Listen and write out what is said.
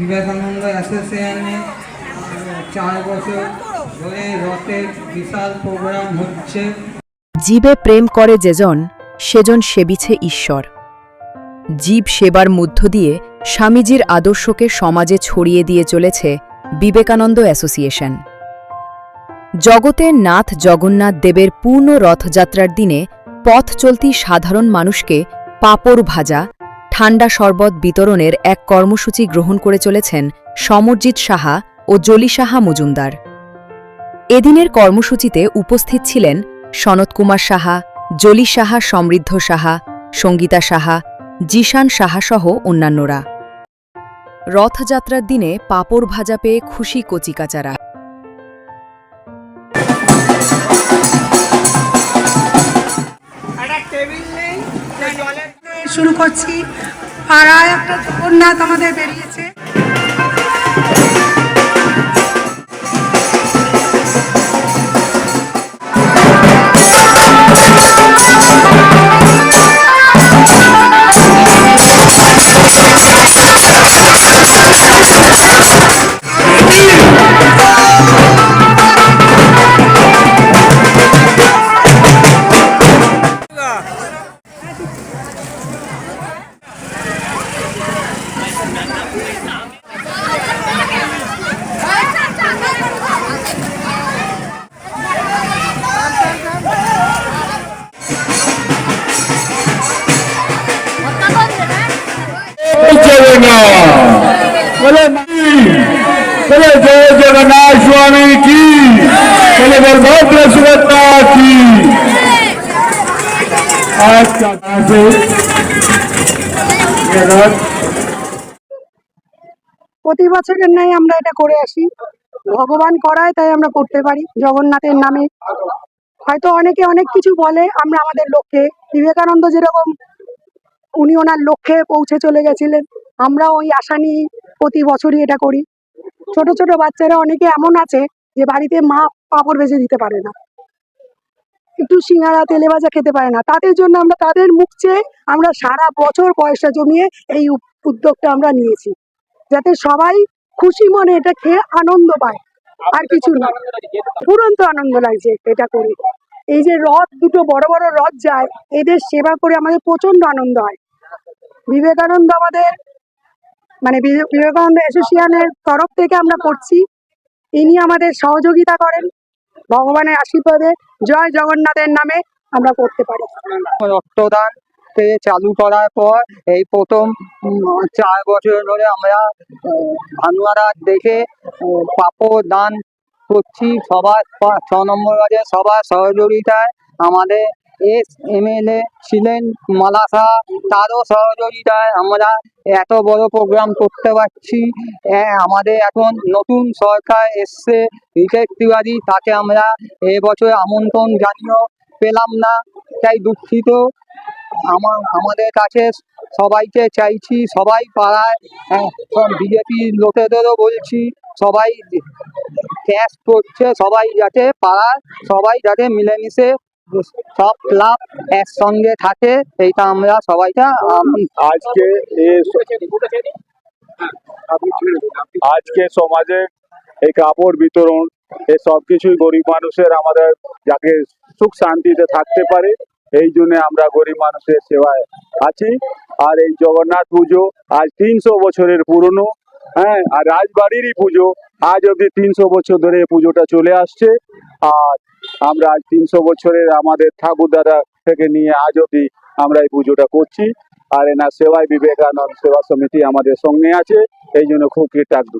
বিবেকানন্দ অ্যাসোসিয়েশনে 4 বছর ধরে রথের বিশাল প্রোগ্রাম হচ্ছে। জীবে প্রেম করে যেজন সেজন সেবিছে ঈশ্বর। জীব সেবার মধ্য দিয়ে স্বামীজির আদর্শকে সমাজে ছড়িয়ে দিয়ে চলেছে বিবেকানন্দ অ্যাসোসিয়েশন। জগতের নাথ জগন্নাথ দেবের পূর্ণ রথযাত্রার দিনে পথ চলতি সাধারণ মানুষকে পাঁপড় ভাজা, ঠান্ডা শরবত বিতরণের এক কর্মসূচি গ্রহণ করে চলেছেন সমরজিৎ সাহা ও জলি সাহা মজুমদার। এদিনের কর্মসূচিতে উপস্থিত ছিলেন সনত কুমার সাহা, জলি সাহা, সমৃদ্ধ সাহা, সঙ্গীতা সাহা, জিশান সাহা সহ অন্যান্যরা। রথযাত্রার দিনে পাঁপড় ভাজা পেয়ে খুশি কচিকাচারা। শুরু করছি। পাড়ায় একটা জগন্নাথ আমাদের বেরিয়েছে। बोले जय जगन्नाथ स्वामी की, बोले बलभद्र सुभद्रा की। आज का প্রতি বছরের ন্যায় আমরা এটা করে আসি। ভগবান করায় তাই আমরা করতে পারি জগন্নাথের নামে। হয়তো অনেকে অনেক কিছু বলে, আমরা আমাদের লক্ষ্যে, বিবেকানন্দ যেরকম উনি ওনার লক্ষ্যে পৌঁছে চলে গেছিলেন, আমরা ওই আশা নিয়ে প্রতি বছরই এটা করি। ছোট ছোট বাচ্চারা অনেকে এমন আছে যে বাড়িতে মা পাঁপড় ভেজে দিতে পারে না, একটু সিঙ্গারা তেলে ভাজা খেতে পারে না, তাদের জন্য আমরা তাদের মুখ চেয়ে আমরা সারা বছর পয়সা জমিয়ে এই উদ্যোগটা আমরা নিয়েছি, যাতে সবাই খুশি মনে এটা খেয়ে আনন্দ পায়। আর কিছু না, পুরন্ত আনন্দ লাগছে এটা করে। এই যে রথ, দুটো বড় বড় রথ যায়, এদের সেবা করে আমাদের প্রচন্ড আনন্দ হয়। বিবেকানন্দ আমাদের মানে বিবেকানন্দ অ্যাসোসিয়েশনের তরফ থেকে আমরা করছি, ইনি আমাদের সহযোগিতা করেন। ভগবানের আশীর্বাদে জয় জগন্নাথের নামে আমরা করতে পারি। রক্তদান চালু করার পর এই প্রথম 4 বছর ধরে আমরা ভানুয়ারা দেখে পাঁপড় দান করছি। সবার 6 নম্বর বাজে সবার সহযোগিতায় আমাদের এমএলএ ছিলেন মালাসা, তারও সহযোগিতায় আমরা এত বড় প্রোগ্রাম করতে পারছি। আমাদের এখন নতুন সরকার এসছে রিকেশ তিওয়ারি, তাকে আমরা এবছর আমন্ত্রণ জানিয়েও পেলাম না, তাই দুঃখিত। আমাদের কাছে সবাইকে চাইছি, সবাই পাড়ায় বিজেপি লোকেদেরও বলছি, সবাই ক্যাশ করছে, সবাই যাতে পাড়ার সবাই যাতে মিলেমিশে সব ক্লাব একসঙ্গে থাকে, এইটা আমরা সবাইটা আজকে সমাজে এই কাপড় বিতরণ, এই সব কিছুই গরিব মানুষের, আমাদের যাকে সুখ শান্তিতে থাকতে পারে, এই জন্য আমরা গরিব মানুষের সেবায় আছি। আর এই জগন্নাথ পুজো আজ 300 বছরের পুরনো, হ্যাঁ, আর রাজবাড়িরই পুজো। আজ অব্দি 300 বছর ধরে এই পুজোটা চলে আসছে। আর আমরা আজ 300 বছরের আমাদের ঠাকুর দাদা থেকে নিয়ে আজ অব্দি আমরা এই পুজোটা করছি। আর এনার সেবায় বিবেকানন্দ সেবা সমিতি আমাদের সঙ্গে আছে, এই জন্য খুব কৃতজ্ঞ।